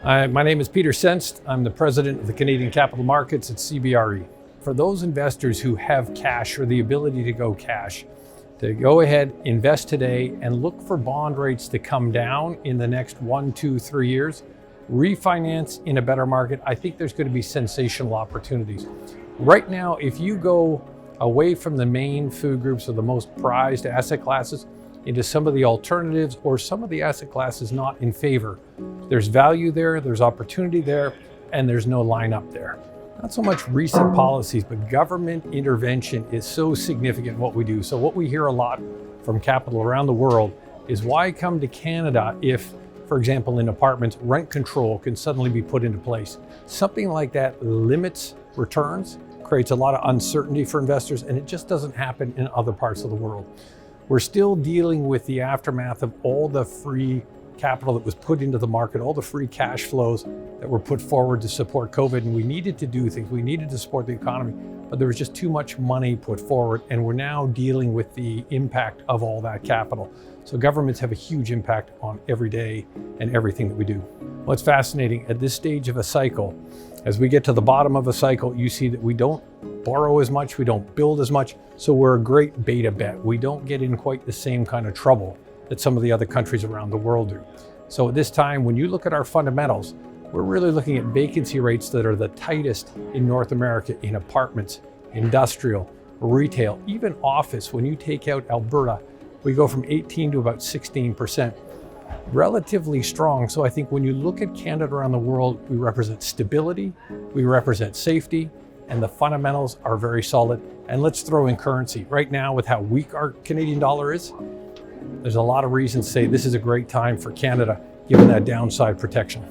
My name is Peter Senst. I'm the president of the Canadian Capital Markets at CBRE. For those investors who have cash or the ability to go cash, to go ahead, invest today, and look for bond rates to come down in the next 1, 2, 3 years, refinance in a better market, I think there's going to be sensational opportunities. Right now, if you go away from the main food groups or the most prized asset classes into some of the alternatives or some of the asset classes not in favor, there's value there, there's opportunity there, and there's no line up there. Not so much recent policies, but government intervention is so significant in what we do. So what we hear a lot from capital around the world is why come to Canada if, for example, in apartments, rent control can suddenly be put into place. Something like that limits returns, creates a lot of uncertainty for investors, and it just doesn't happen in other parts of the world. We're still dealing with the aftermath of all the free capital that was put into the market, all the free cash flows that were put forward to support COVID, and we needed to do things. We needed to support the economy, but there was just too much money put forward, and we're now dealing with the impact of all that capital. So governments have a huge impact on every day and everything that we do. What's fascinating at this stage of a cycle, as we get to the bottom of a cycle, you see that we don't borrow as much, we don't build as much, so we're a great beta bet. We don't get in quite the same kind of trouble that some of the other countries around the world do. So at this time, when you look at our fundamentals, we're really looking at vacancy rates that are the tightest in North America in apartments, industrial, retail, even office. When you take out Alberta, we go from 18 to about 16%. Relatively strong. So I think when you look at Canada around the world, we represent stability, we represent safety, and the fundamentals are very solid. And let's throw in currency. Right now, with how weak our Canadian dollar is, there's a lot of reasons to say this is a great time for Canada, given that downside protection.